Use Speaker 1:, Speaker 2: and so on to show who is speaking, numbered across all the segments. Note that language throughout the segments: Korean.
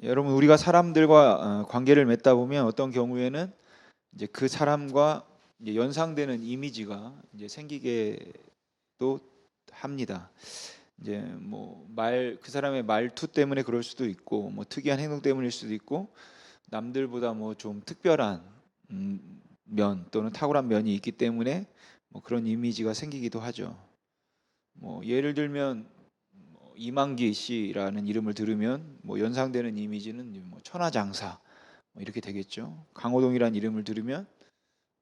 Speaker 1: 여러분, 우리가 사람들과 관계를 맺다 보면 어떤 경우에는 이제 그 사람과 이제 연상되는 이미지가 이제 생기게도 합니다. 이제 뭐 그 사람의 말투 때문에 그럴 수도 있고, 뭐 특이한 행동 때문일 수도 있고, 남들보다 뭐 좀 특별한 면 또는 탁월한 면이 있기 때문에 뭐 그런 이미지가 생기기도 하죠. 뭐 예를 들면 이만기 씨라는 이름을 들으면 뭐 연상되는 이미지는 뭐 천하장사 뭐 이렇게 되겠죠. 강호동이라는 이름을 들으면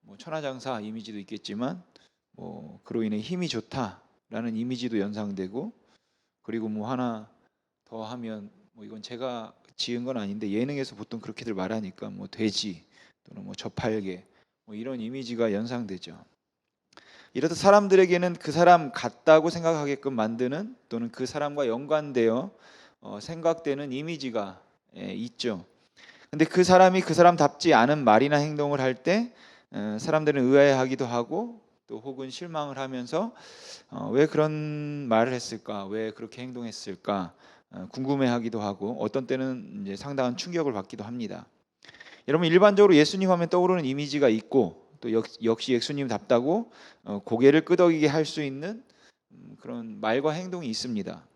Speaker 1: 뭐 천하장사 이미지도 있겠지만 뭐 그로 인해 힘이 좋다라는 이미지도 연상되고, 그리고 뭐 하나 더 하면 뭐 이건 제가 지은 건 아닌데 예능에서 보통 그렇게들 말하니까 뭐 돼지 또는 뭐 저팔계 뭐 이런 이미지가 연상되죠. 이렇듯 사람들에게는 그 사람 같다고 생각하게끔 만드는 또는 그 사람과 연관되어 생각되는 이미지가 있죠. 근데 그 사람이 그 사람답지 않은 말이나 행동을 할 때 사람들은 의아해하기도 하고, 또 혹은 실망을 하면서 왜 그런 말을 했을까, 왜 그렇게 행동했을까 궁금해하기도 하고, 어떤 때는 이제 상당한 충격을 받기도 합니다. 여러분, 일반적으로 예수님 하면 떠오르는 이미지가 있고, 또 역시 예수님답다고 고개를 끄덕이게 할 수 있는 그런 말과 행동이 있습니다.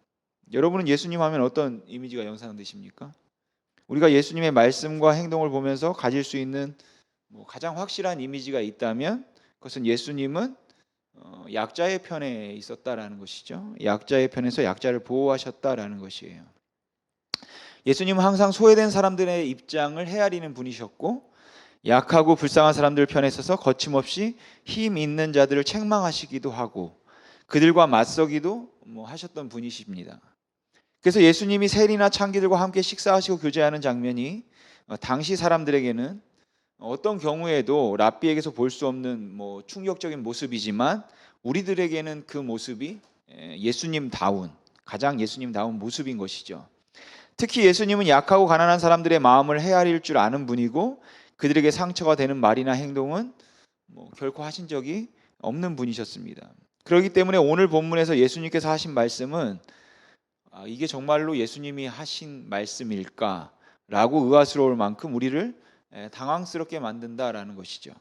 Speaker 1: 여러분은 예수님 하면 어떤 이미지가 연상되십니까? 우리가 예수님의 말씀과 행동을 보면서 가질 수 있는 뭐 가장 확실한 이미지가 있다면, 그것은 예수님은 약자의 편에 있었다라는 것이죠. 약자의 편에서 약자를 보호하셨다라는 것이에요. 예수님은 항상 소외된 사람들의 입장을 헤아리는 분이셨고, 약하고 불쌍한 사람들 편에 서서 거침없이 힘 있는 자들을 책망하시기도 하고 그들과 맞서기도 하셨던 분이십니다. 그래서 예수님이 세리나 창기들과 함께 식사하시고 교제하는 장면이 당시 사람들에게는 어떤 경우에도 랍비에게서 볼 수 없는 충격적인 모습이지만, 우리들에게는 그 모습이 예수님다운, 가장 예수님다운 모습인 것이죠. 특히 예수님은 약하고 가난한 사람들의 마음을 헤아릴 줄 아는 분이고, 그들에게 상처가 되는 말이나 행동은 결코 하신 적이 없는 분이셨습니다. 그렇기 때문에 오늘 본문에서 예수님께서 하신 말씀은 이게 정말로 예수님이 하신 말씀일까라고 의아스러울 만큼 우리를 당황스럽게 만든다라는 것이죠.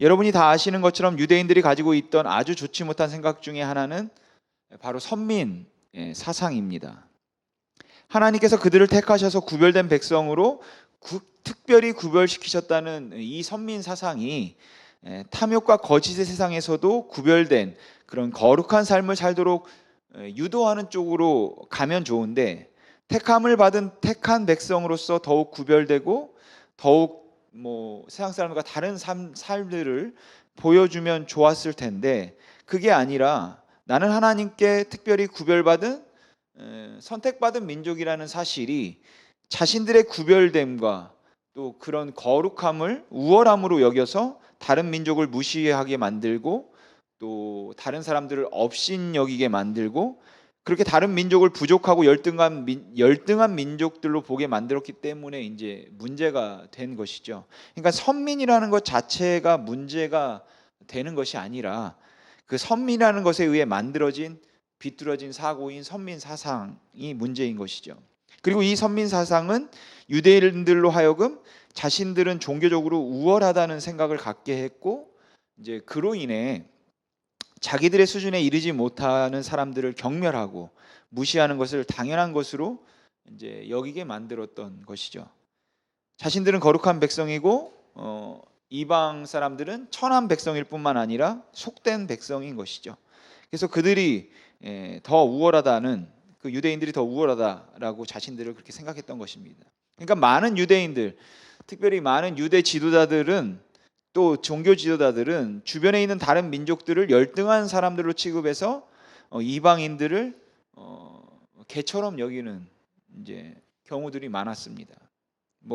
Speaker 1: 여러분이 다 아시는 것처럼 유대인들이 가지고 있던 아주 좋지 못한 생각 중에 하나는 바로 선민 사상입니다. 하나님께서 그들을 택하셔서 구별된 백성으로 특별히 구별시키셨다는 이 선민 사상이 탐욕과 거짓의 세상에서도 구별된 그런 거룩한 삶을 살도록 유도하는 쪽으로 가면 좋은데, 택함을 받은 택한 백성으로서 더욱 구별되고 더욱 세상 사람들과 다른 삶들을 보여주면 좋았을 텐데, 그게 아니라 나는 하나님께 특별히 구별받은 선택받은 민족이라는 사실이 자신들의 구별됨과 또 그런 거룩함을 우월함으로 여겨서 다른 민족을 무시하게 만들고, 또 다른 사람들을 업신여기게 만들고, 그렇게 다른 민족을 부족하고 열등한 민족들로 보게 만들었기 때문에 이제 문제가 된 것이죠. 그러니까 선민이라는 것 자체가 문제가 되는 것이 아니라, 그 선민이라는 것에 의해 만들어진 비뚤어진 사고인 선민 사상이 문제인 것이죠. 그리고 이 선민 사상은 유대인들로 하여금 자신들은 종교적으로 우월하다는 생각을 갖게 했고, 이제 그로 인해 자기들의 수준에 이르지 못하는 사람들을 경멸하고 무시하는 것을 당연한 것으로 이제 여기게 만들었던 것이죠. 자신들은 거룩한 백성이고 이방 사람들은 천한 백성일 뿐만 아니라 속된 백성인 것이죠. 그래서 그들이 더 우월하다는, 그 유대인들이 더 우월하다라고 자신들을 그렇게 생각했던 것입니다. 그러니까 많은 유대인들, 특별히 많은 유대 지도자들은, 또 종교 지도자들은 주변에 있는 다른 민족들을 열등한 사람들로 취급해서 이방인들을 개처럼 여기는 이제 경우들이 많았습니다.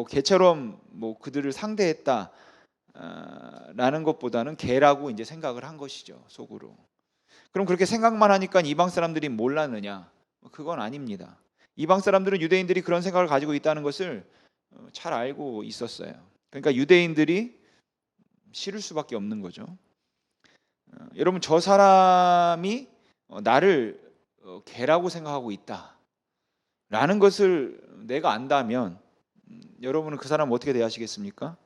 Speaker 1: 개처럼 그들을 상대했다 라는 것보다는 개라고 이제 생각을 한 것이죠, 속으로. 그럼 그렇게 생각만 하니까 이방 사람들이 몰랐느냐? 그건 아닙니다. 이방 사람들은 유대인들이 그런 생각을 가지고 있다는 것을 잘 알고 있었어요. 그러니까 유대인들이 싫을 수밖에 없는 거죠. 여러분, 저 사람이 나를 개라고 생각하고 있다 라는 것을 내가 안다면 여러분은 그 사람 어떻게 대하시겠습니까?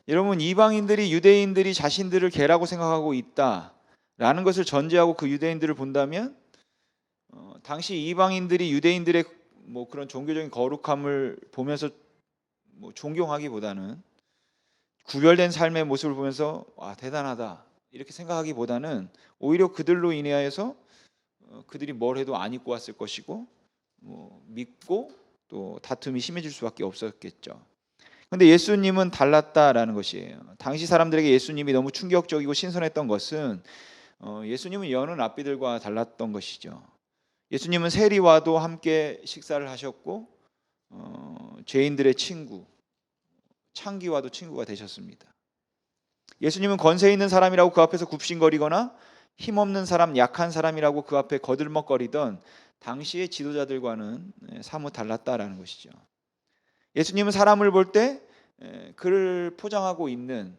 Speaker 1: 여러분, 이방인들이 유대인들이 자신들을 개라고 생각하고 있다라는 것을 전제하고 그 유대인들을 본다면 당시 이방인들이 유대인들의 뭐 그런 종교적인 거룩함을 보면서 뭐 존경하기보다는, 구별된 삶의 모습을 보면서 대단하다 이렇게 생각하기보다는 오히려 그들로 인하여서 그들이 뭘 해도 안 입고 왔을 것이고 믿고 또 다툼이 심해질 수밖에 없었겠죠. 근데 예수님은 달랐다라는 것이에요. 당시 사람들에게 예수님이 너무 충격적이고 신선했던 것은 예수님은 여느 랍비들과 달랐던 것이죠. 예수님은 세리와도 함께 식사를 하셨고 죄인들의 친구, 창기와도 친구가 되셨습니다. 예수님은 권세 있는 사람이라고 그 앞에서 굽신거리거나 힘없는 사람, 약한 사람이라고 그 앞에 거들먹거리던 당시의 지도자들과는 사뭇 달랐다라는 것이죠. 예수님은 사람을 볼 때 그를 포장하고 있는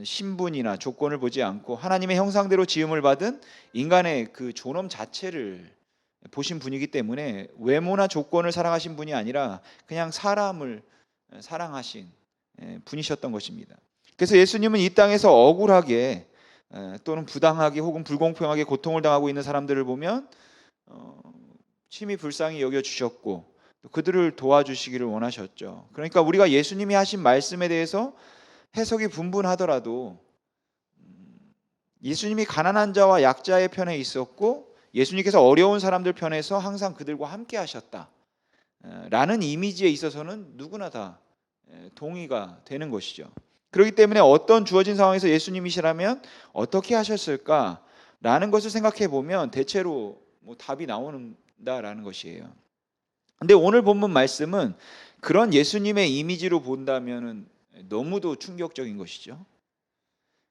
Speaker 1: 신분이나 조건을 보지 않고 하나님의 형상대로 지음을 받은 인간의 그 존엄 자체를 보신 분이기 때문에 외모나 조건을 사랑하신 분이 아니라 그냥 사람을 사랑하신 분이셨던 것입니다. 그래서 예수님은 이 땅에서 억울하게 또는 부당하게 혹은 불공평하게 고통을 당하고 있는 사람들을 보면 심히 불쌍히 여겨주셨고 또 그들을 도와주시기를 원하셨죠. 그러니까 우리가 예수님이 하신 말씀에 대해서 해석이 분분하더라도 예수님이 가난한 자와 약자의 편에 있었고 예수님께서 어려운 사람들 편에서 항상 그들과 함께 하셨다라는 이미지에 있어서는 누구나 다 동의가 되는 것이죠. 그렇기 때문에 어떤 주어진 상황에서 예수님이시라면 어떻게 하셨을까라는 것을 생각해 보면 대체로 답이 나온다라는 것이에요. 근데 오늘 본문 말씀은 그런 예수님의 이미지로 본다면 너무도 충격적인 것이죠.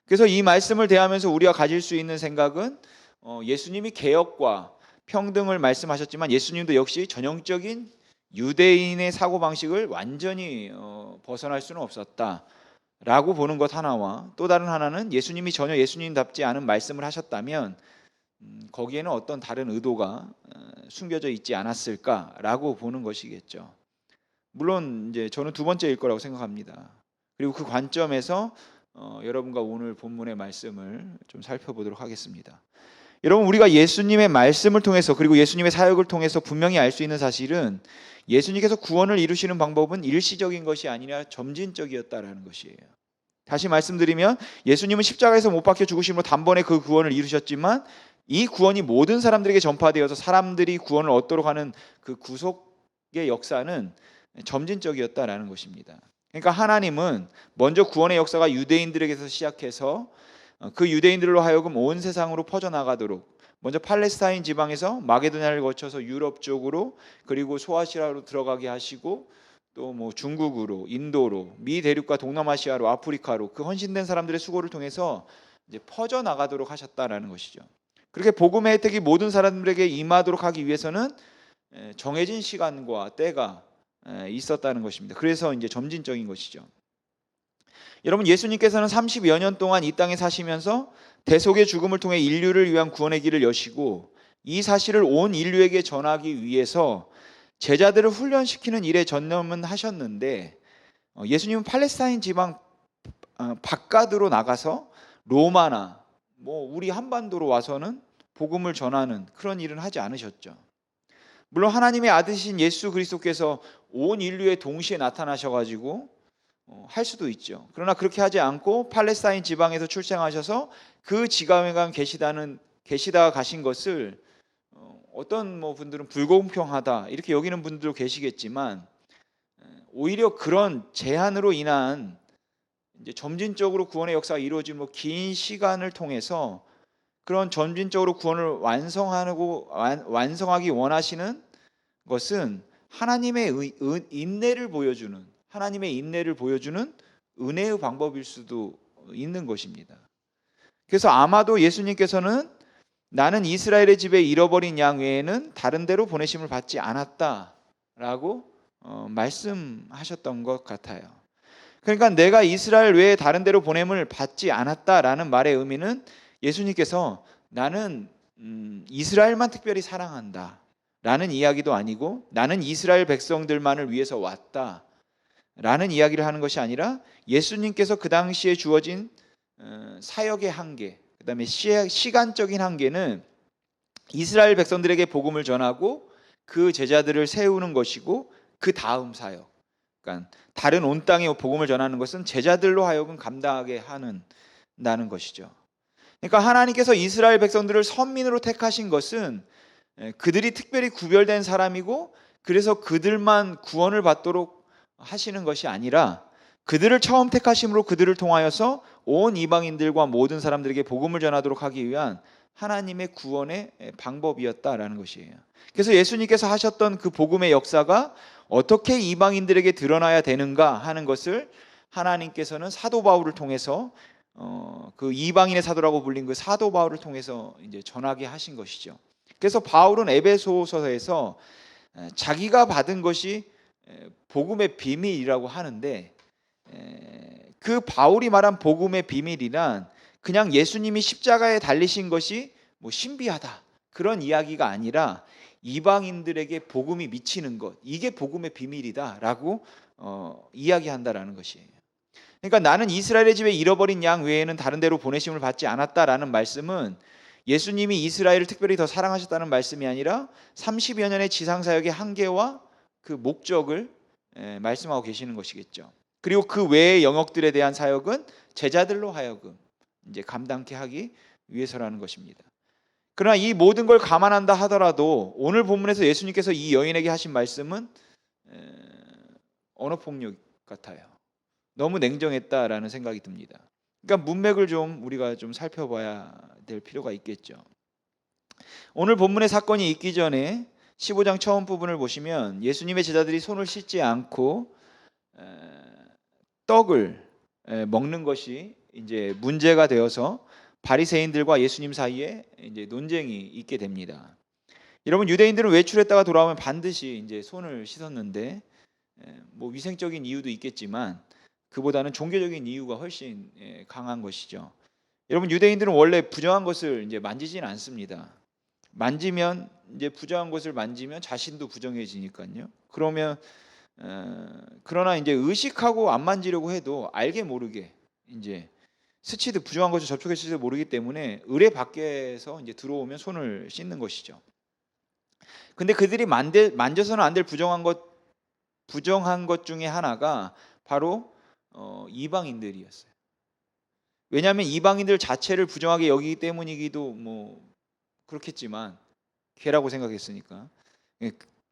Speaker 1: 그래서 이 말씀을 대하면서 우리가 가질 수 있는 생각은 예수님이 개혁과 평등을 말씀하셨지만 예수님도 역시 전형적인 유대인의 사고방식을 완전히 벗어날 수는 없었다라고 보는 것 하나와, 또 다른 하나는 예수님이 전혀 예수님답지 않은 말씀을 하셨다면 거기에는 어떤 다른 의도가 숨겨져 있지 않았을까라고 보는 것이겠죠. 물론 이제 저는 두 번째일 거라고 생각합니다. 그리고 그 관점에서 여러분과 오늘 본문의 말씀을 좀 살펴보도록 하겠습니다. 여러분, 우리가 예수님의 말씀을 통해서 그리고 예수님의 사역을 통해서 분명히 알 수 있는 사실은 예수님께서 구원을 이루시는 방법은 일시적인 것이 아니라 점진적이었다라는 것이에요. 다시 말씀드리면 예수님은 십자가에서 못 박혀 죽으심으로 단번에 그 구원을 이루셨지만 이 구원이 모든 사람들에게 전파되어서 사람들이 구원을 얻도록 하는 그 구속의 역사는 점진적이었다라는 것입니다. 그러니까 하나님은 먼저 구원의 역사가 유대인들에게서 시작해서 그 유대인들로 하여금 온 세상으로 퍼져나가도록 먼저 팔레스타인 지방에서 마게도냐를 거쳐서 유럽 쪽으로 그리고 소아시아로 들어가게 하시고 또 뭐 중국으로, 인도로, 미 대륙과 동남아시아로, 아프리카로 그 헌신된 사람들의 수고를 통해서 이제 퍼져나가도록 하셨다라는 것이죠. 그렇게 복음의 혜택이 모든 사람들에게 임하도록 하기 위해서는 정해진 시간과 때가 있었다는 것입니다. 그래서 이제 점진적인 것이죠. 여러분, 예수님께서는 30여 년 동안 이 땅에 사시면서 대속의 죽음을 통해 인류를 위한 구원의 길을 여시고 이 사실을 온 인류에게 전하기 위해서 제자들을 훈련시키는 일에 전념은 하셨는데 예수님은 팔레스타인 지방 바깥으로 나가서 로마나 뭐 우리 한반도로 와서는 복음을 전하는 그런 일은 하지 않으셨죠. 물론 하나님의 아들이신 예수 그리스도께서 온 인류에 동시에 나타나셔가지고 할 수도 있죠. 그러나 그렇게 하지 않고 팔레스타인 지방에서 출생하셔서 그 지방에 계시다가 가신 것을 어떤 분들은 불공평하다 이렇게 여기는 분들도 계시겠지만 오히려 그런 제한으로 인한 이제 점진적으로 구원의 역사가 이루어진 긴 시간을 통해서 그런 점진적으로 구원을 완성하기 원하시는 것은 하나님의 인내를 보여주는 은혜의 방법일 수도 있는 것입니다. 그래서 아마도 예수님께서는 나는 이스라엘의 집에 잃어버린 양 외에는 다른 데로 보내심을 받지 않았다라고 말씀하셨던 것 같아요. 그러니까 내가 이스라엘 외에 다른 데로 보냄을 받지 않았다라는 말의 의미는 예수님께서 나는 이스라엘만 특별히 사랑한다라는 이야기도 아니고 나는 이스라엘 백성들만을 위해서 왔다라는 이야기를 하는 것이 아니라 예수님께서 그 당시에 주어진 사역의 한계, 그다음에 시간적인 한계는 이스라엘 백성들에게 복음을 전하고 그 제자들을 세우는 것이고 그 다음 사역, 그러니까 다른 온 땅에 복음을 전하는 것은 제자들로 하여금 감당하게 한다는 것이죠. 그러니까 하나님께서 이스라엘 백성들을 선민으로 택하신 것은 그들이 특별히 구별된 사람이고 그래서 그들만 구원을 받도록 하시는 것이 아니라 그들을 처음 택하심으로 그들을 통하여서 온 이방인들과 모든 사람들에게 복음을 전하도록 하기 위한 하나님의 구원의 방법이었다라는 것이에요. 그래서 예수님께서 하셨던 그 복음의 역사가 어떻게 이방인들에게 드러나야 되는가 하는 것을 하나님께서는 사도 바울을 통해서 그 이방인의 사도라고 불린 그 사도 바울을 통해서 이제 전하게 하신 것이죠. 그래서 바울은 에베소서에서 자기가 받은 것이 복음의 비밀이라고 하는데 그 바울이 말한 복음의 비밀이란 그냥 예수님이 십자가에 달리신 것이 뭐 신비하다 그런 이야기가 아니라 이방인들에게 복음이 미치는 것, 이게 복음의 비밀이다라고 이야기한다라는 것이에요. 그러니까 나는 이스라엘의 집에 잃어버린 양 외에는 다른 데로 보내심을 받지 않았다라는 말씀은 예수님이 이스라엘을 특별히 더 사랑하셨다는 말씀이 아니라 30여 년의 지상사역의 한계와 그 목적을 말씀하고 계시는 것이겠죠. 그리고 그 외의 영역들에 대한 사역은 제자들로 하여금 이제 감당케 하기 위해서라는 것입니다. 그러나 이 모든 걸 감안한다 하더라도 오늘 본문에서 예수님께서 이 여인에게 하신 말씀은 언어폭력 같아요. 너무 냉정했다라는 생각이 듭니다. 그러니까 문맥을 좀 우리가 좀 살펴봐야 될 필요가 있겠죠. 오늘 본문의 사건이 있기 전에 15장 처음 부분을 보시면 예수님의 제자들이 손을 씻지 않고 떡을 먹는 것이 이제 문제가 되어서 바리새인들과 예수님 사이에 이제 논쟁이 있게 됩니다. 여러분, 유대인들은 외출했다가 돌아오면 반드시 이제 손을 씻었는데 뭐 위생적인 이유도 있겠지만 그보다는 종교적인 이유가 훨씬 강한 것이죠. 여러분, 유대인들은 원래 부정한 것을 이제 만지지는 않습니다. 만지면 이제 부정한 것을 만지면 자신도 부정해지니까요. 그러나 이제 의식하고 안 만지려고 해도 알게 모르게 이제 스치듯 부정한 것을 접촉했을지도 모르기 때문에 의례 밖에서 이제 들어오면 손을 씻는 것이죠. 근데 그들이 만져서는 안 될 부정한 것 중에 하나가 바로 이방인들이었어요. 왜냐하면 이방인들 자체를 부정하게 여기기 때문이기도 뭐 그렇겠지만 죄라고 생각했으니까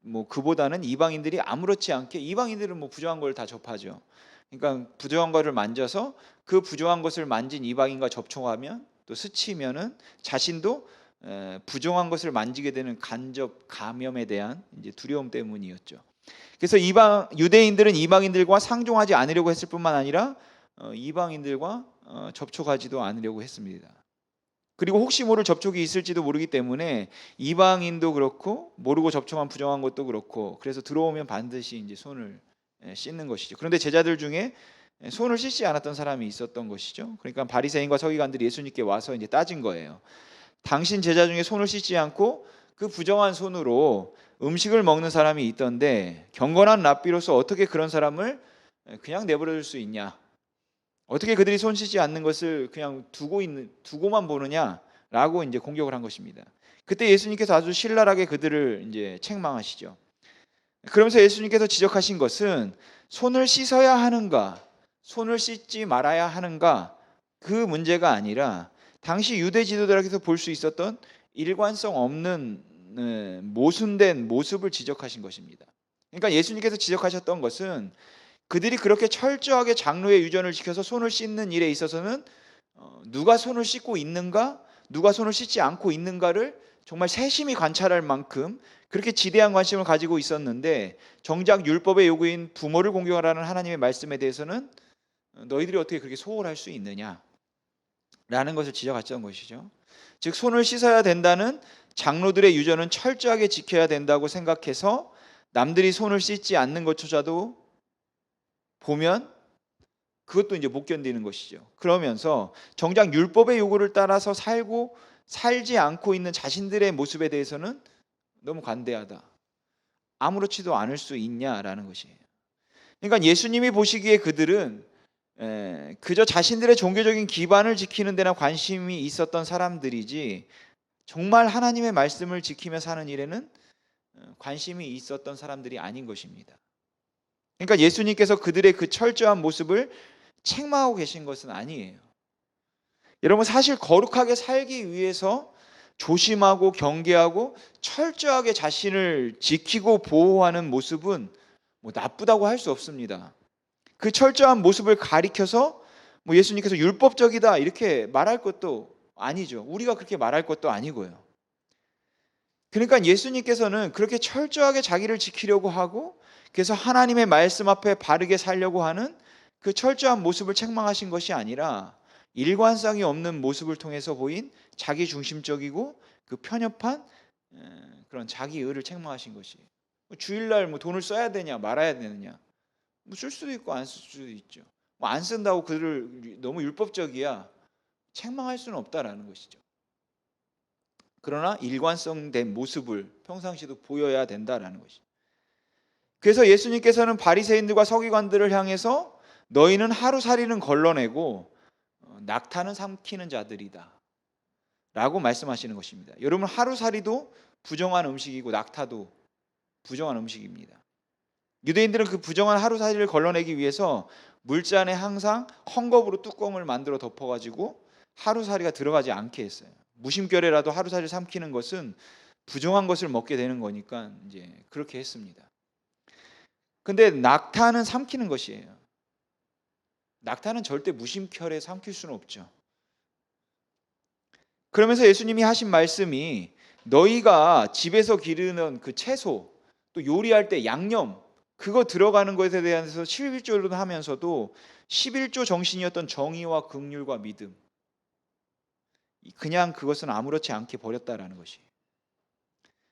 Speaker 1: 뭐 그보다는 이방인들이 아무렇지 않게 이방인들은 뭐 부정한 걸 다 접하죠. 그러니까 부정한 것을 만져서 그 부정한 것을 만진 이방인과 접촉하면 또 스치면은 자신도 부정한 것을 만지게 되는 간접 감염에 대한 이제 두려움 때문이었죠. 그래서 유대인들은 이방인들과 상종하지 않으려고 했을 뿐만 아니라 이방인들과 접촉하지도 않으려고 했습니다. 그리고 혹시 모를 접촉이 있을지도 모르기 때문에 이방인도 그렇고 모르고 접촉한 부정한 것도 그렇고 그래서 들어오면 반드시 이제 손을 씻는 것이죠. 그런데 제자들 중에 손을 씻지 않았던 사람이 있었던 것이죠. 그러니까 바리새인과 서기관들이 예수님께 와서 이제 따진 거예요. 당신 제자 중에 손을 씻지 않고 그 부정한 손으로 음식을 먹는 사람이 있던데 경건한 랍비로서 어떻게 그런 사람을 그냥 내버려 둘 수 있냐? 어떻게 그들이 손 씻지 않는 것을 그냥 두고만 보느냐라고 이제 공격을 한 것입니다. 그때 예수님께서 아주 신랄하게 그들을 이제 책망하시죠. 그러면서 예수님께서 지적하신 것은 손을 씻어야 하는가, 손을 씻지 말아야 하는가 그 문제가 아니라 당시 유대 지도자에게서 볼 수 있었던 일관성 없는 모순된 모습을 지적하신 것입니다. 그러니까 예수님께서 지적하셨던 것은 그들이 그렇게 철저하게 장로의 유전을 지켜서 손을 씻는 일에 있어서는 누가 손을 씻고 있는가, 누가 손을 씻지 않고 있는가를 정말 세심히 관찰할 만큼 그렇게 지대한 관심을 가지고 있었는데 정작 율법의 요구인 부모를 공경하라는 하나님의 말씀에 대해서는 너희들이 어떻게 그렇게 소홀할 수 있느냐라는 것을 지적했던 것이죠. 즉 손을 씻어야 된다는 장로들의 유전은 철저하게 지켜야 된다고 생각해서 남들이 손을 씻지 않는 것조차도 보면 그것도 이제 못 견디는 것이죠. 그러면서 정작 율법의 요구를 따라서 살고 살지 않고 있는 자신들의 모습에 대해서는 너무 관대하다. 아무렇지도 않을 수 있냐라는 것이에요. 그러니까 예수님이 보시기에 그들은 그저 자신들의 종교적인 기반을 지키는 데나 관심이 있었던 사람들이지 정말 하나님의 말씀을 지키며 사는 일에는 관심이 있었던 사람들이 아닌 것입니다. 그러니까 예수님께서 그들의 그 철저한 모습을 책망하고 계신 것은 아니에요. 여러분, 사실 거룩하게 살기 위해서 조심하고 경계하고 철저하게 자신을 지키고 보호하는 모습은 뭐 나쁘다고 할 수 없습니다. 그 철저한 모습을 가리켜서 뭐 예수님께서 율법적이다 이렇게 말할 것도 아니죠. 우리가 그렇게 말할 것도 아니고요. 그러니까 예수님께서는 그렇게 철저하게 자기를 지키려고 하고 그래서 하나님의 말씀 앞에 바르게 살려고 하는 그 철저한 모습을 책망하신 것이 아니라 일관성이 없는 모습을 통해서 보인 자기 중심적이고 그 편협한 그런 자기 의를 책망하신 것이에요. 주일날 뭐 돈을 써야 되냐 말아야 되느냐, 뭐 쓸 수도 있고 안 쓸 수도 있죠. 뭐 안 쓴다고 그들을 너무 율법적이야 책망할 수는 없다라는 것이죠. 그러나 일관성된 모습을 평상시도 보여야 된다라는 것이죠. 그래서 예수님께서는 바리새인들과 서기관들을 향해서 너희는 하루살이는 걸러내고 낙타는 삼키는 자들이다 라고 말씀하시는 것입니다. 여러분, 하루살이도 부정한 음식이고 낙타도 부정한 음식입니다. 유대인들은 그 부정한 하루살이를 걸러내기 위해서 물잔에 항상 헝겊으로 뚜껑을 만들어 덮어가지고 하루살이가 들어가지 않게 했어요. 무심결에라도 하루살이를 삼키는 것은 부정한 것을 먹게 되는 거니까 이제 그렇게 했습니다. 근데 낙타는 삼키는 것이에요. 낙타는 절대 무심결에 삼킬 수는 없죠. 그러면서 예수님이 하신 말씀이 너희가 집에서 기르는 그 채소, 또 요리할 때 양념, 그거 들어가는 것에 대해서 11조를 하면서도 11조 정신이었던 정의와 긍휼과 믿음, 그냥 그것은 아무렇지 않게 버렸다라는 것이.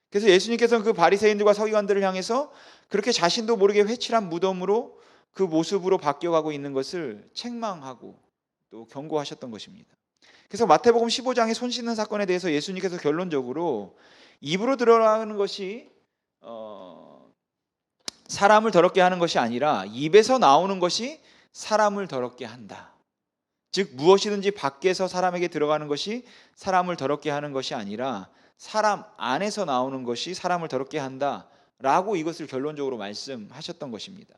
Speaker 1: 그래서 예수님께서는 그 바리새인들과 서기관들을 향해서 그렇게 자신도 모르게 회칠한 무덤으로 그 모습으로 바뀌어가고 있는 것을 책망하고 또 경고하셨던 것입니다. 그래서 마태복음 15장의 손 씻는 사건에 대해서 예수님께서 결론적으로 입으로 들어가는 것이 사람을 더럽게 하는 것이 아니라 입에서 나오는 것이 사람을 더럽게 한다. 즉 무엇이든지 밖에서 사람에게 들어가는 것이 사람을 더럽게 하는 것이 아니라 사람 안에서 나오는 것이 사람을 더럽게 한다라고 이것을 결론적으로 말씀하셨던 것입니다.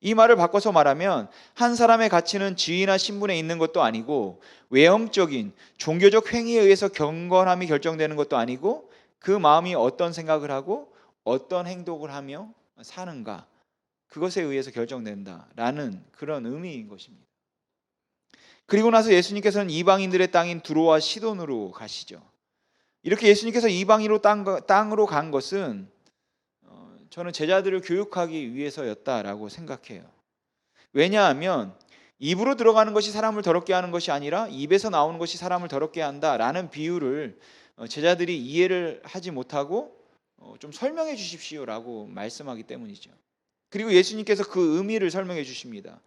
Speaker 1: 이 말을 바꿔서 말하면 한 사람의 가치는 지위나 신분에 있는 것도 아니고 외형적인 종교적 행위에 의해서 경건함이 결정되는 것도 아니고 그 마음이 어떤 생각을 하고 어떤 행동을 하며 사는가, 그것에 의해서 결정된다라는 그런 의미인 것입니다. 그리고 나서 예수님께서는 이방인들의 땅인 두로와 시돈으로 가시죠. 이렇게 예수님께서 이방인으로 땅으로 간 것은 저는 제자들을 교육하기 위해서였다라고 생각해요. 왜냐하면 입으로 들어가는 것이 사람을 더럽게 하는 것이 아니라 입에서 나오는 것이 사람을 더럽게 한다라는 비유를 제자들이 이해를 하지 못하고 좀 설명해 주십시오라고 말씀하기 때문이죠. 그리고 예수님께서 그 의미를 설명해 주십니다.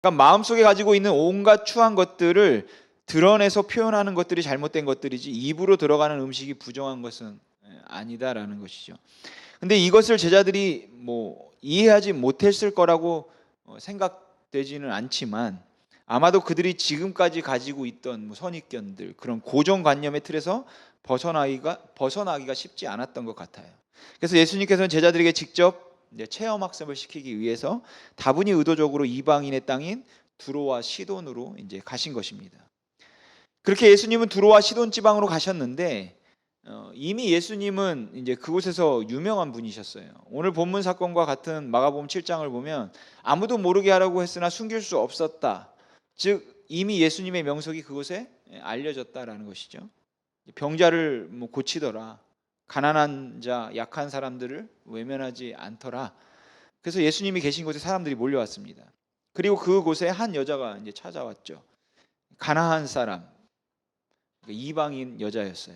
Speaker 1: 그러니까 마음속에 가지고 있는 온갖 추한 것들을 드러내서 표현하는 것들이 잘못된 것들이지 입으로 들어가는 음식이 부정한 것은 아니다라는 것이죠. 근데 이것을 제자들이 뭐 이해하지 못했을 거라고 생각되지는 않지만 아마도 그들이 지금까지 가지고 있던 뭐 선입견들, 그런 고정관념의 틀에서 벗어나기가 쉽지 않았던 것 같아요. 그래서 예수님께서는 제자들에게 직접 체험학습을 시키기 위해서 다분히 의도적으로 이방인의 땅인 두로와 시돈으로 이제 가신 것입니다. 그렇게 예수님은 두로와 시돈 지방으로 가셨는데 이미 예수님은 이제 그곳에서 유명한 분이셨어요. 오늘 본문 사건과 같은 마가복음 7장을 보면 아무도 모르게 하라고 했으나 숨길 수 없었다. 즉 이미 예수님의 명석이 그곳에 알려졌다라는 것이죠. 병자를 뭐 고치더라. 가난한 자, 약한 사람들을 외면하지 않더라. 그래서 예수님이 계신 곳에 사람들이 몰려왔습니다. 그리고 그곳에 한 여자가 이제 찾아왔죠. 가나안 사람, 이방인 여자였어요.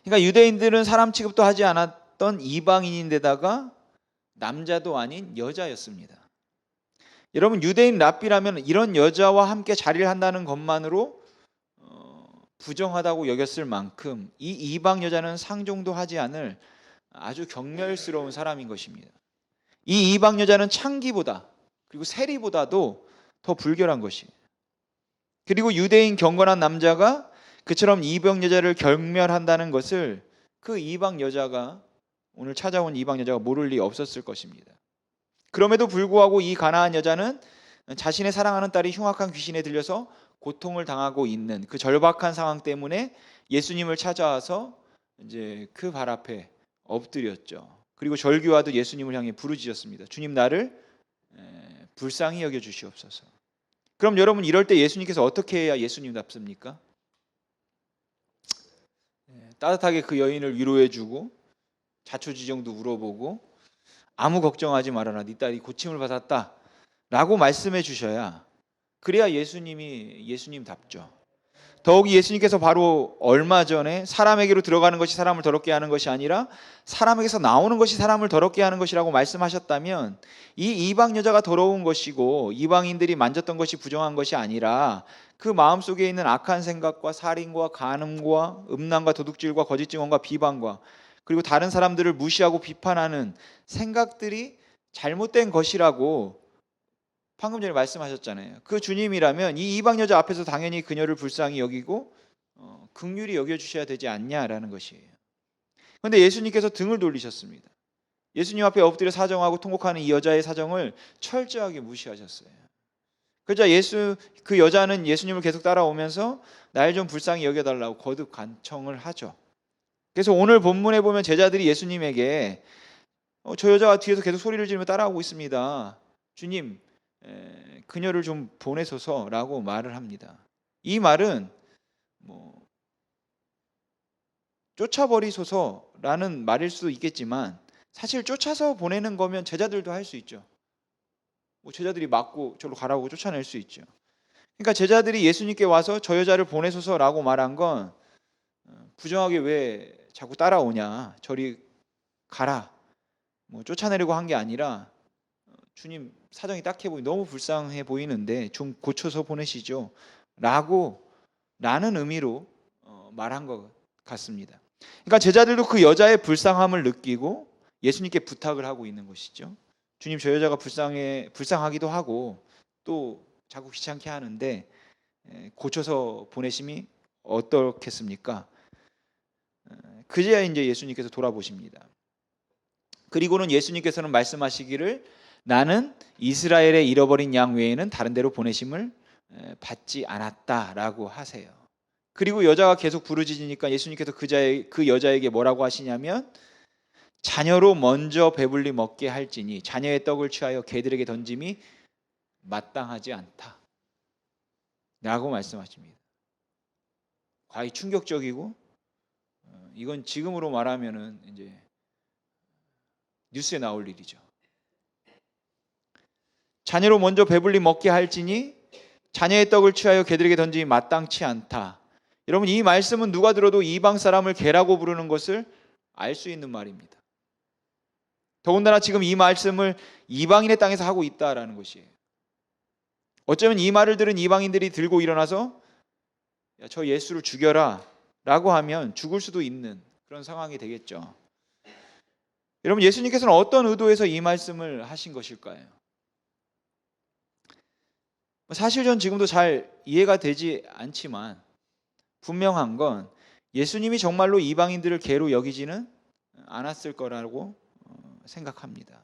Speaker 1: 그러니까 유대인들은 사람 취급도 하지 않았던 이방인인데다가 남자도 아닌 여자였습니다. 여러분, 유대인 랍비라면 이런 여자와 함께 자리를 한다는 것만으로 부정하다고 여겼을 만큼 이 이방 여자는 상종도 하지 않을 아주 경멸스러운 사람인 것입니다. 이 이방 여자는 창기보다 그리고 세리보다도 더 불결한 것이에요. 그리고 유대인 경건한 남자가 그처럼 이방 여자를 경멸한다는 것을 그 이방 여자가 오늘 찾아온 이방 여자가 모를 리 없었을 것입니다. 그럼에도 불구하고 이 가나안 여자는 자신의 사랑하는 딸이 흉악한 귀신에 들려서 고통을 당하고 있는 그 절박한 상황 때문에 예수님을 찾아와서 이제 그 발 앞에 엎드렸죠. 그리고 절규하듯 예수님을 향해 부르짖었습니다. 주님, 나를 불쌍히 여겨 주시옵소서. 그럼 여러분, 이럴 때 예수님께서 어떻게 해야 예수님답습니까? 따뜻하게 그 여인을 위로해주고 자초지종도 물어보고 아무 걱정하지 말아라, 네 딸이 고침을 받았다 라고 말씀해 주셔야, 그래야 예수님이 예수님답죠. 더욱이 예수님께서 바로 얼마 전에 사람에게로 들어가는 것이 사람을 더럽게 하는 것이 아니라 사람에게서 나오는 것이 사람을 더럽게 하는 것이라고 말씀하셨다면, 이 이방 여자가 더러운 것이고 이방인들이 만졌던 것이 부정한 것이 아니라 그 마음속에 있는 악한 생각과 살인과 간음과 음란과 도둑질과 거짓 증언과 비방과 그리고 다른 사람들을 무시하고 비판하는 생각들이 잘못된 것이라고 방금 전에 말씀하셨잖아요. 그 주님이라면 이 이방 여자 앞에서 당연히 그녀를 불쌍히 여기고 긍휼히 여겨주셔야 되지 않냐라는 것이에요. 그런데 예수님께서 등을 돌리셨습니다. 예수님 앞에 엎드려 사정하고 통곡하는 이 여자의 사정을 철저하게 무시하셨어요. 그러자 그 여자는 예수님을 계속 따라오면서 날 좀 불쌍히 여겨달라고 거듭 간청을 하죠. 그래서 오늘 본문에 보면 제자들이 예수님에게 저 여자가 뒤에서 계속 소리를 지르며 따라오고 있습니다. 주님, 그녀를 좀 보내소서라고 말을 합니다. 이 말은 쫓아버리소서라는 말일 수도 있겠지만, 사실 쫓아서 보내는 거면 제자들도 할 수 있죠. 제자들이 맞고 저로 가라고 쫓아낼 수 있죠. 그러니까 제자들이 예수님께 와서 저 여자를 보내소서라고 말한 건 부정하게 왜 자꾸 따라오냐, 저리 가라, 쫓아내려고 한 게 아니라 주님 사정이 딱해 보이 너무 불쌍해 보이는데 좀 고쳐서 보내시죠 라는 의미로 말한 것 같습니다. 그러니까 제자들도 그 여자의 불쌍함을 느끼고 예수님께 부탁을 하고 있는 것이죠. 주님, 저 여자가 불쌍하기도 하고 또 자꾸 귀찮게 하는데 고쳐서 보내심이 어떻겠습니까? 그제야 이제 예수님께서 돌아보십니다. 그리고는 예수님께서는 말씀하시기를, 나는 이스라엘의 잃어버린 양 외에는 다른 데로 보내심을 받지 않았다라고 하세요. 그리고 여자가 계속 부르짖으니까 예수님께서 그 여자에게 뭐라고 하시냐면, 자녀로 먼저 배불리 먹게 할지니 자녀의 떡을 취하여 개들에게 던짐이 마땅하지 않다 라고 말씀하십니다. 과히 충격적이고, 이건 지금으로 말하면은 이제 뉴스에 나올 일이죠. 자녀로 먼저 배불리 먹게 할지니 자녀의 떡을 취하여 개들에게 던짐이 마땅치 않다. 여러분, 이 말씀은 누가 들어도 이방 사람을 개라고 부르는 것을 알 수 있는 말입니다. 더군다나 지금 이 말씀을 이방인의 땅에서 하고 있다라는 것이에요. 어쩌면 이 말을 들은 이방인들이 들고 일어나서 야, 저 예수를 죽여라 라고 하면 죽을 수도 있는 그런 상황이 되겠죠. 여러분, 예수님께서는 어떤 의도에서 이 말씀을 하신 것일까요? 사실 전 지금도 잘 이해가 되지 않지만 분명한 건 예수님이 정말로 이방인들을 개로 여기지는 않았을 거라고 생각합니다.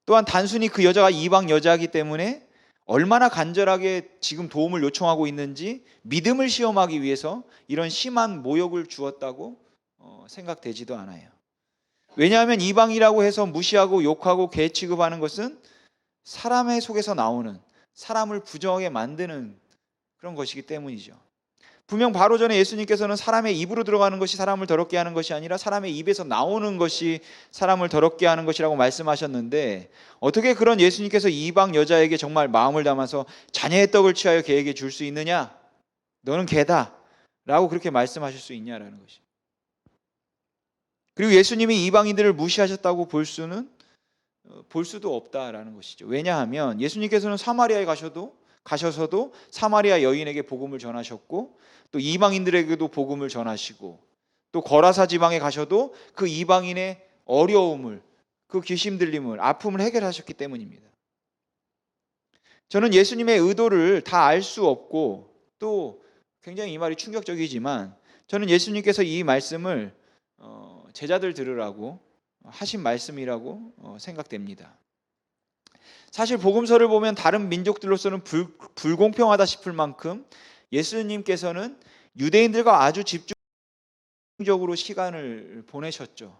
Speaker 1: 또한 단순히 그 여자가 이방 여자이기 때문에 얼마나 간절하게 지금 도움을 요청하고 있는지 믿음을 시험하기 위해서 이런 심한 모욕을 주었다고 생각되지도 않아요. 왜냐하면 이방이라고 해서 무시하고 욕하고 개 취급하는 것은 사람의 속에서 나오는, 사람을 부정하게 만드는 그런 것이기 때문이죠. 분명 바로 전에 예수님께서는 사람의 입으로 들어가는 것이 사람을 더럽게 하는 것이 아니라 사람의 입에서 나오는 것이 사람을 더럽게 하는 것이라고 말씀하셨는데, 어떻게 그런 예수님께서 이방 여자에게 정말 마음을 담아서 자녀의 떡을 취하여 개에게 줄 수 있느냐, 너는 개다 라고 그렇게 말씀하실 수 있냐라는 것이. 그리고 예수님이 이방인들을 무시하셨다고 볼 수도 없다라는 것이죠. 왜냐하면 예수님께서는 사마리아에 가셔도 가셔서도 사마리아 여인에게 복음을 전하셨고 또 이방인들에게도 복음을 전하시고 또 거라사 지방에 가셔도 그 이방인의 어려움을, 그 귀신 들림을, 아픔을 해결하셨기 때문입니다. 저는 예수님의 의도를 다 알 수 없고 또 굉장히 이 말이 충격적이지만 저는 예수님께서 이 말씀을 제자들 들으라고 하신 말씀이라고 생각됩니다. 사실 복음서를 보면 다른 민족들로서는 불공평하다 싶을 만큼 예수님께서는 유대인들과 아주 집중적으로 시간을 보내셨죠.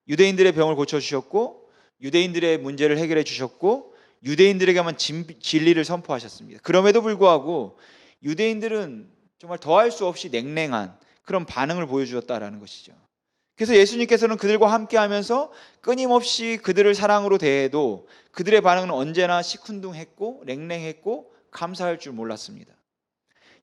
Speaker 1: 유대인들의 병을 고쳐주셨고 유대인들의 문제를 해결해 주셨고 유대인들에게만 진리를 선포하셨습니다. 그럼에도 불구하고 유대인들은 정말 더할 수 없이 냉랭한 그런 반응을 보여주었다라는 것이죠. 그래서 예수님께서는 그들과 함께하면서 끊임없이 그들을 사랑으로 대해도 그들의 반응은 언제나 시큰둥했고 냉랭했고 감사할 줄 몰랐습니다.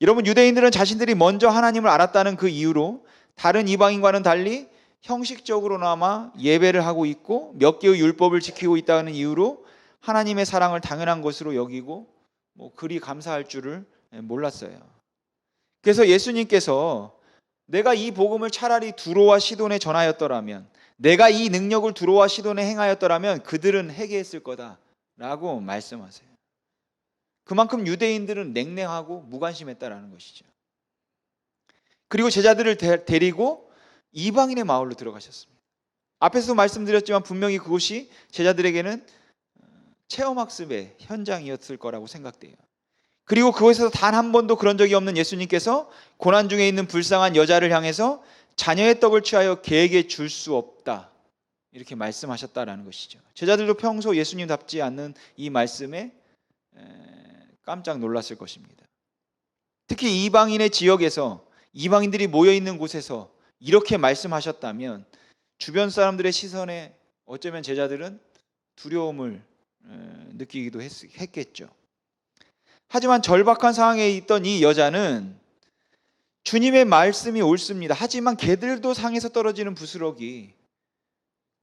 Speaker 1: 여러분, 유대인들은 자신들이 먼저 하나님을 알았다는 그 이유로 다른 이방인과는 달리 형식적으로나마 예배를 하고 있고 몇 개의 율법을 지키고 있다는 이유로 하나님의 사랑을 당연한 것으로 여기고 그리 감사할 줄을 몰랐어요. 그래서 예수님께서 내가 이 복음을 차라리 두로와 시돈에 전하였더라면, 내가 이 능력을 두로와 시돈에 행하였더라면 그들은 회개했을 거다라고 말씀하세요. 그만큼 유대인들은 냉랭하고 무관심했다라는 것이죠. 그리고 제자들을 데리고 이방인의 마을로 들어가셨습니다. 앞에서도 말씀드렸지만 분명히 그곳이 제자들에게는 체험학습의 현장이었을 거라고 생각돼요. 그리고 그곳에서 단 한 번도 그런 적이 없는 예수님께서 고난 중에 있는 불쌍한 여자를 향해서 자녀의 떡을 취하여 개에게 줄 수 없다 이렇게 말씀하셨다라는 것이죠. 제자들도 평소 예수님답지 않는 이 말씀에 깜짝 놀랐을 것입니다. 특히 이방인의 지역에서, 이방인들이 모여있는 곳에서 이렇게 말씀하셨다면 주변 사람들의 시선에 어쩌면 제자들은 두려움을 느끼기도 했겠죠. 하지만 절박한 상황에 있던 이 여자는 주님의 말씀이 옳습니다. 하지만 개들도 상에서 떨어지는 부스러기,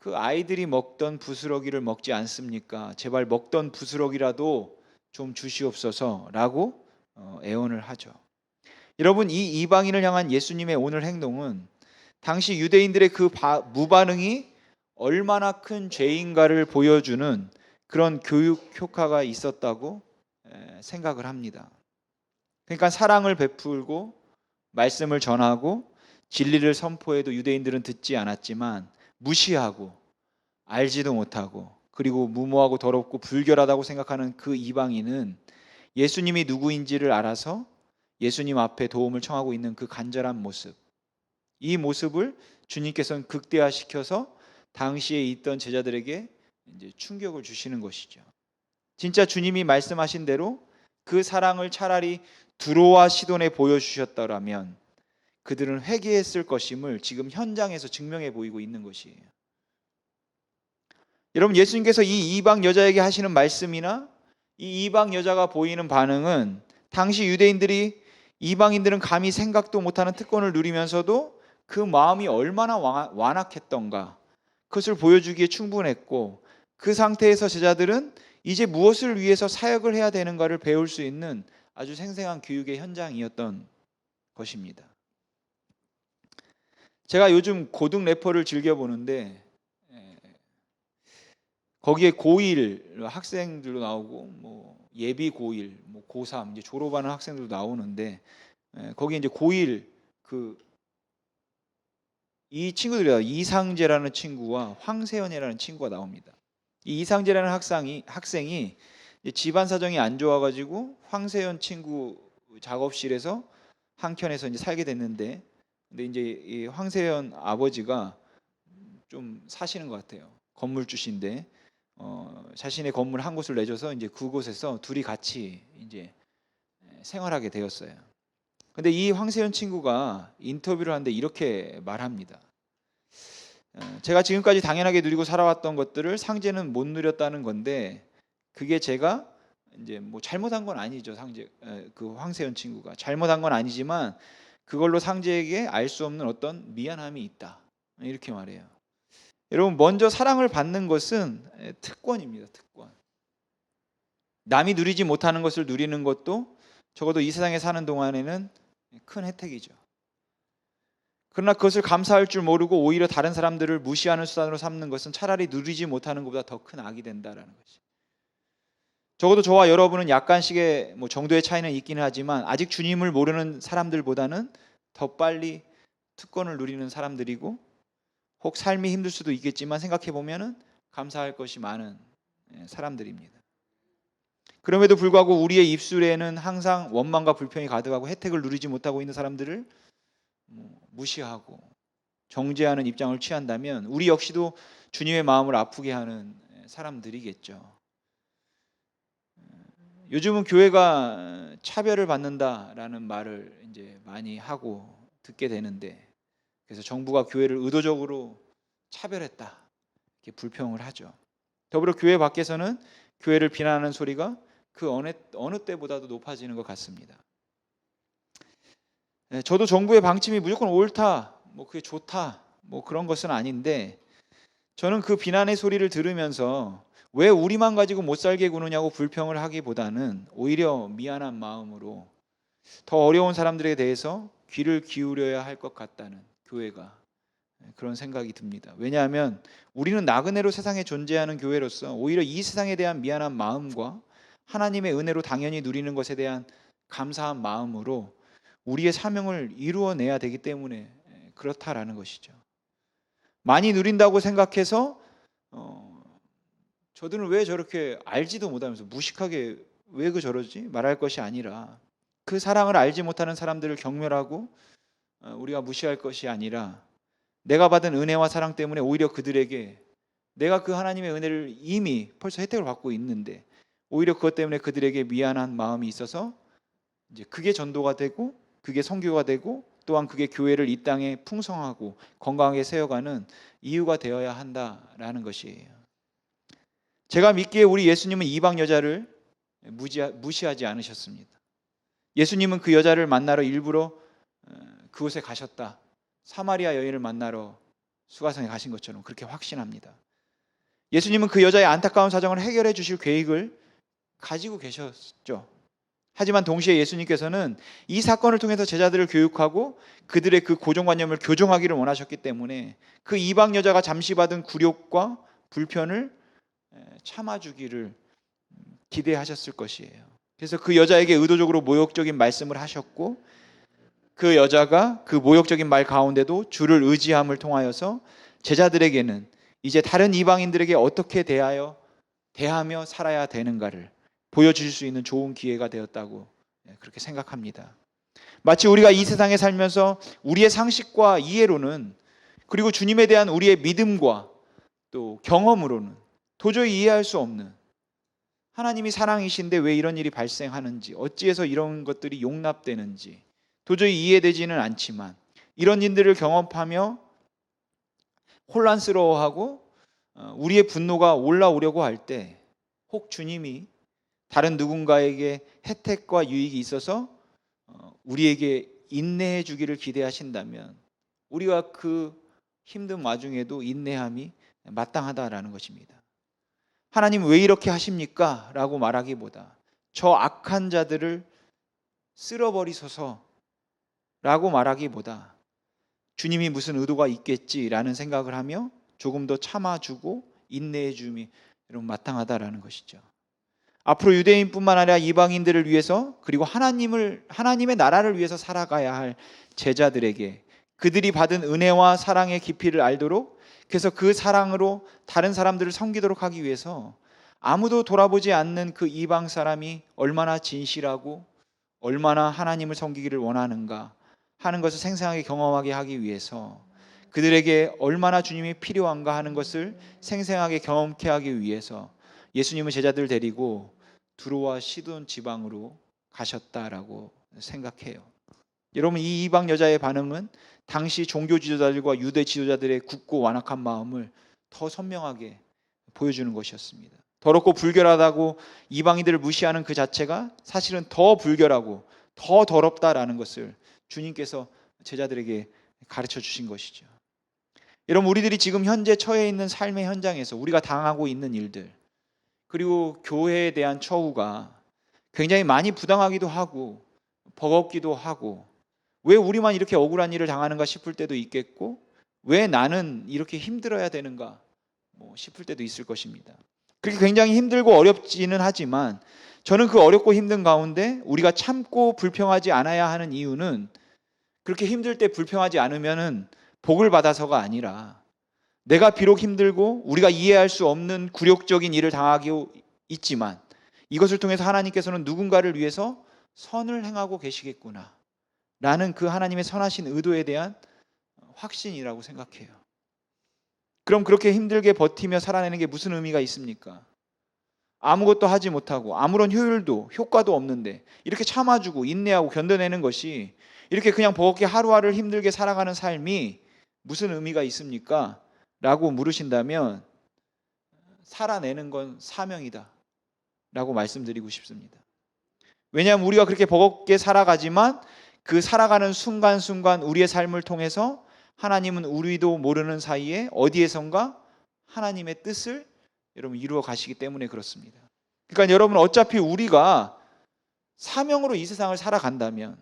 Speaker 1: 그 아이들이 먹던 부스러기를 먹지 않습니까? 제발 먹던 부스러기라도 좀 주시옵소서라고 애원을 하죠. 여러분, 이 이방인을 향한 예수님의 오늘 행동은 당시 유대인들의 그 무반응이 얼마나 큰 죄인가를 보여주는 그런 교육 효과가 있었다고 생각을 합니다. 그러니까 사랑을 베풀고 말씀을 전하고 진리를 선포해도 유대인들은 듣지 않았지만 무시하고 알지도 못하고 그리고 무모하고 더럽고 불결하다고 생각하는 그 이방인은 예수님이 누구인지를 알아서 예수님 앞에 도움을 청하고 있는 그 간절한 모습, 이 모습을 주님께서는 극대화시켜서 당시에 있던 제자들에게 이제 충격을 주시는 것이죠. 진짜 주님이 말씀하신 대로 그 사랑을 차라리 두로와 시돈에 보여주셨더라면 그들은 회개했을 것임을 지금 현장에서 증명해 보이고 있는 것이에요. 여러분, 예수님께서 이 이방 여자에게 하시는 말씀이나 이 이방 여자가 보이는 반응은 당시 유대인들이, 이방인들은 감히 생각도 못하는 특권을 누리면서도 그 마음이 얼마나 완악했던가 그것을 보여주기에 충분했고, 그 상태에서 제자들은 이제 무엇을 위해서 사역을 해야 되는가를 배울 수 있는 아주 생생한 교육의 현장이었던 것입니다. 제가 요즘 고등 래퍼를 즐겨보는데 거기에 고1 학생들도 나오고 예비 고1, 고3 이제 졸업하는 학생들도 나오는데 거기에 이제 고1 이 친구들이 이상재라는 친구와 황세연이라는 친구가 나옵니다. 이 이상재라는 학생이 집안 사정이 안 좋아가지고 황세연 친구 작업실에서 한켠에서 이제 살게 됐는데, 근데 이제 이 황세연 아버지가 좀 사시는 것 같아요. 건물주신데 자신의 건물 한 곳을 내줘서 이제 그곳에서 둘이 같이 이제 생활하게 되었어요. 근데 이 황세연 친구가 인터뷰를 하는데 이렇게 말합니다. 제가 지금까지 당연하게 누리고 살아왔던 것들을 상재는 못 누렸다는 건데, 그게 제가 이제 잘못한 건 아니죠. 그 황세연 친구가 잘못한 건 아니지만 그걸로 상재에게 알 수 없는 어떤 미안함이 있다, 이렇게 말해요. 여러분, 먼저 사랑을 받는 것은 특권입니다. 특권. 남이 누리지 못하는 것을 누리는 것도 적어도 이 세상에 사는 동안에는 큰 혜택이죠. 그러나 그것을 감사할 줄 모르고 오히려 다른 사람들을 무시하는 수단으로 삼는 것은 차라리 누리지 못하는 것보다 더 큰 악이 된다라는 것이. 적어도 저와 여러분은 약간씩의 정도의 차이는 있기는 하지만 아직 주님을 모르는 사람들보다는 더 빨리 특권을 누리는 사람들이고, 혹 삶이 힘들 수도 있겠지만 생각해 보면은 감사할 것이 많은 사람들입니다. 그럼에도 불구하고 우리의 입술에는 항상 원망과 불평이 가득하고 혜택을 누리지 못하고 있는 사람들을 무시하고 정죄하는 입장을 취한다면 우리 역시도 주님의 마음을 아프게 하는 사람들이겠죠. 요즘은 교회가 차별을 받는다라는 말을 이제 많이 하고 듣게 되는데, 그래서 정부가 교회를 의도적으로 차별했다 이렇게 불평을 하죠. 더불어 교회 밖에서는 교회를 비난하는 소리가 그 어느 때보다도 높아지는 것 같습니다. 저도 정부의 방침이 무조건 옳다, 그게 좋다, 그런 것은 아닌데, 저는 그 비난의 소리를 들으면서 왜 우리만 가지고 못 살게 구느냐고 불평을 하기보다는 오히려 미안한 마음으로 더 어려운 사람들에 대해서 귀를 기울여야 할 것 같다는, 교회가 그런 생각이 듭니다. 왜냐하면 우리는 나그네로 세상에 존재하는 교회로서 오히려 이 세상에 대한 미안한 마음과 하나님의 은혜로 당연히 누리는 것에 대한 감사한 마음으로 우리의 사명을 이루어내야 되기 때문에 그렇다라는 것이죠. 많이 누린다고 생각해서 저들은 왜 저렇게 알지도 못하면서 무식하게 왜 저러지 말할 것이 아니라, 그 사랑을 알지 못하는 사람들을 경멸하고 우리가 무시할 것이 아니라, 내가 받은 은혜와 사랑 때문에 오히려 그들에게, 내가 그 하나님의 은혜를 이미 벌써 혜택을 받고 있는데 오히려 그것 때문에 그들에게 미안한 마음이 있어서 이제 그게 전도가 되고 그게 선교가 되고 또한 그게 교회를 이 땅에 풍성하고 건강하게 세워가는 이유가 되어야 한다라는 것이에요. 제가 믿기에 우리 예수님은 이방 여자를 무시하지 않으셨습니다. 예수님은 그 여자를 만나러 일부러 그곳에 가셨다, 사마리아 여인을 만나러 수가성에 가신 것처럼 그렇게 확신합니다. 예수님은 그 여자의 안타까운 사정을 해결해 주실 계획을 가지고 계셨죠. 하지만 동시에 예수님께서는 이 사건을 통해서 제자들을 교육하고 그들의 그 고정관념을 교정하기를 원하셨기 때문에 그 이방 여자가 잠시 받은 굴욕과 불편을 참아주기를 기대하셨을 것이에요. 그래서 그 여자에게 의도적으로 모욕적인 말씀을 하셨고, 그 여자가 그 모욕적인 말 가운데도 주를 의지함을 통하여서 제자들에게는 이제 다른 이방인들에게 어떻게 대하며 살아야 되는가를 보여주실 수 있는 좋은 기회가 되었다고 그렇게 생각합니다. 마치 우리가 이 세상에 살면서 우리의 상식과 이해로는, 그리고 주님에 대한 우리의 믿음과 또 경험으로는 도저히 이해할 수 없는, 하나님이 사랑이신데 왜 이런 일이 발생하는지, 어찌해서 이런 것들이 용납되는지 도저히 이해되지는 않지만, 이런 일들을 경험하며 혼란스러워하고 우리의 분노가 올라오려고 할 때, 혹 주님이 다른 누군가에게 혜택과 유익이 있어서 우리에게 인내해 주기를 기대하신다면 우리가 그 힘든 와중에도 인내함이 마땅하다라는 것입니다. 하나님 왜 이렇게 하십니까? 라고 말하기보다 저 악한 자들을 쓸어버리소서 라고 말하기보다 주님이 무슨 의도가 있겠지라는 생각을 하며 조금 더 참아주고 인내해 줌이 여러분 마땅하다라는 것이죠. 앞으로 유대인뿐만 아니라 이방인들을 위해서, 그리고 하나님의 나라를 위해서 살아가야 할 제자들에게 그들이 받은 은혜와 사랑의 깊이를 알도록, 그래서 그 사랑으로 다른 사람들을 섬기도록 하기 위해서 아무도 돌아보지 않는 그 이방 사람이 얼마나 진실하고 얼마나 하나님을 섬기기를 원하는가 하는 것을 생생하게 경험하게 하기 위해서, 그들에게 얼마나 주님이 필요한가 하는 것을 생생하게 경험케 하기 위해서 예수님은 제자들을 데리고 두로와 시돈 지방으로 가셨다라고 생각해요. 여러분, 이 이방 여자의 반응은 당시 종교 지도자들과 유대 지도자들의 굳고 완악한 마음을 더 선명하게 보여주는 것이었습니다. 더럽고 불결하다고 이방인들을 무시하는 그 자체가 사실은 더 불결하고 더 더럽다라는 것을 주님께서 제자들에게 가르쳐 주신 것이죠. 여러분, 우리들이 지금 현재 처해 있는 삶의 현장에서 우리가 당하고 있는 일들, 그리고 교회에 대한 처우가 굉장히 많이 부당하기도 하고 버겁기도 하고, 왜 우리만 이렇게 억울한 일을 당하는가 싶을 때도 있겠고, 왜 나는 이렇게 힘들어야 되는가 싶을 때도 있을 것입니다. 그렇게 굉장히 힘들고 어렵지는 하지만 저는 그 어렵고 힘든 가운데 우리가 참고 불평하지 않아야 하는 이유는, 그렇게 힘들 때 불평하지 않으면은 복을 받아서가 아니라, 내가 비록 힘들고 우리가 이해할 수 없는 굴욕적인 일을 당하고 있지만 이것을 통해서 하나님께서는 누군가를 위해서 선을 행하고 계시겠구나 라는 그 하나님의 선하신 의도에 대한 확신이라고 생각해요. 그럼 그렇게 힘들게 버티며 살아내는 게 무슨 의미가 있습니까? 아무것도 하지 못하고 아무런 효과도 없는데 이렇게 참아주고 인내하고 견뎌내는 것이, 이렇게 그냥 버겁게 하루하루를 힘들게 살아가는 삶이 무슨 의미가 있습니까? 라고 물으신다면, 살아내는 건 사명이다 라고 말씀드리고 싶습니다. 왜냐하면 우리가 그렇게 버겁게 살아가지만 그 살아가는 순간순간 우리의 삶을 통해서 하나님은 우리도 모르는 사이에 어디에선가 하나님의 뜻을 여러분 이루어 가시기 때문에 그렇습니다. 그러니까 여러분, 어차피 우리가 사명으로 이 세상을 살아간다면,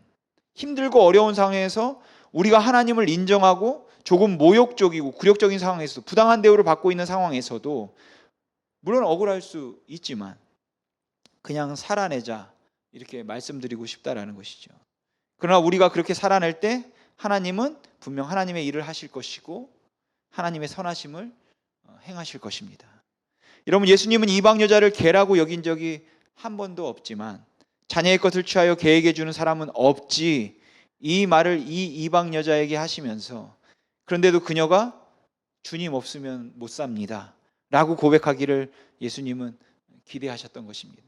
Speaker 1: 힘들고 어려운 상황에서 우리가 하나님을 인정하고 조금 모욕적이고 굴욕적인 상황에서, 부당한 대우를 받고 있는 상황에서도 물론 억울할 수 있지만 그냥 살아내자, 이렇게 말씀드리고 싶다라는 것이죠. 그러나 우리가 그렇게 살아낼 때 하나님은 분명 하나님의 일을 하실 것이고 하나님의 선하심을 행하실 것입니다. 여러분, 예수님은 이방 여자를 개라고 여긴 적이 한 번도 없지만, 자녀의 것을 취하여 개에게 주는 사람은 없지, 이 말을 이 이방 여자에게 하시면서, 그런데도 그녀가 주님 없으면 못 삽니다 라고 고백하기를 예수님은 기대하셨던 것입니다.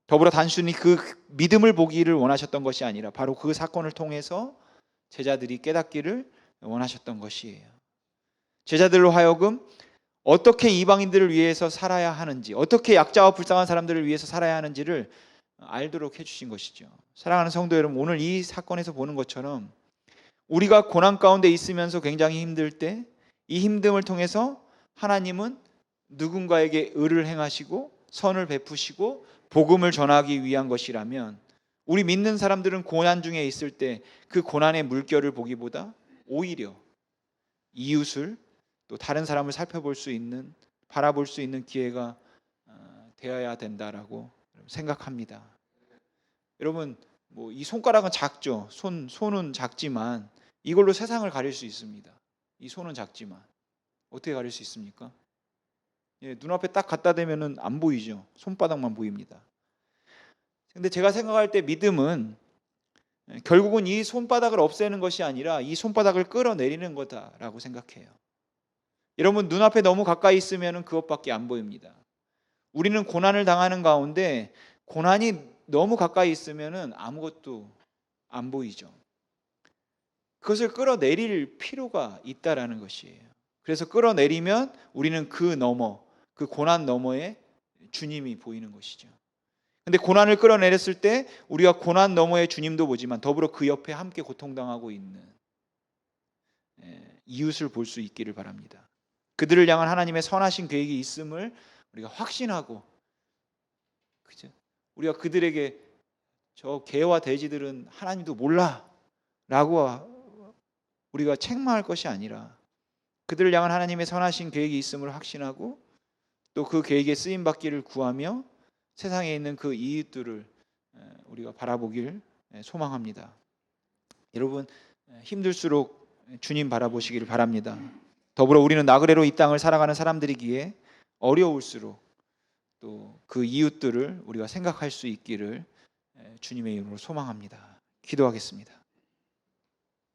Speaker 1: 더불어 단순히 그 믿음을 보기를 원하셨던 것이 아니라 바로 그 사건을 통해서 제자들이 깨닫기를 원하셨던 것이에요. 제자들로 하여금 어떻게 이방인들을 위해서 살아야 하는지, 어떻게 약자와 불쌍한 사람들을 위해서 살아야 하는지를 알도록 해주신 것이죠. 사랑하는 성도 여러분, 오늘 이 사건에서 보는 것처럼 우리가 고난 가운데 있으면서 굉장히 힘들 때, 이 힘듦을 통해서 하나님은 누군가에게 의를 행하시고 선을 베푸시고 복음을 전하기 위한 것이라면, 우리 믿는 사람들은 고난 중에 있을 때 그 고난의 물결을 보기보다 오히려 이웃을, 또 다른 사람을 살펴볼 수 있는, 바라볼 수 있는 기회가 되어야 된다라고 생각합니다. 여러분, 이 손가락은 작죠. 손은 작지만 이걸로 세상을 가릴 수 있습니다. 이 손은 작지만 어떻게 가릴 수 있습니까? 눈앞에 딱 갖다 대면은 안 보이죠. 손바닥만 보입니다. 근데 제가 생각할 때 믿음은 결국은 이 손바닥을 없애는 것이 아니라 이 손바닥을 끌어내리는 거다라고 생각해요. 여러분, 눈앞에 너무 가까이 있으면 그것밖에 안 보입니다. 우리는 고난을 당하는 가운데 고난이 너무 가까이 있으면 아무것도 안 보이죠. 그것을 끌어내릴 필요가 있다라는 것이에요. 그래서 끌어내리면 우리는 그 고난 너머에 주님이 보이는 것이죠. 근데 고난을 끌어내렸을 때 우리가 고난 너머의 주님도 보지만 더불어 그 옆에 함께 고통당하고 있는 이웃을 볼 수 있기를 바랍니다. 그들을 향한 하나님의 선하신 계획이 있음을 우리가 확신하고, 그죠? 우리가 그들에게 저 개와 돼지들은 하나님도 몰라 라고 우리가 책망할 것이 아니라, 그들을 향한 하나님의 선하신 계획이 있음을 확신하고 또 그 계획에 쓰임 받기를 구하며 세상에 있는 그 이웃들을 우리가 바라보길 소망합니다. 여러분, 힘들수록 주님 바라보시기를 바랍니다. 더불어 우리는 나그네로 이 땅을 살아가는 사람들이기에 어려울수록 또 그 이웃들을 우리가 생각할 수 있기를 주님의 이름으로 소망합니다. 기도하겠습니다.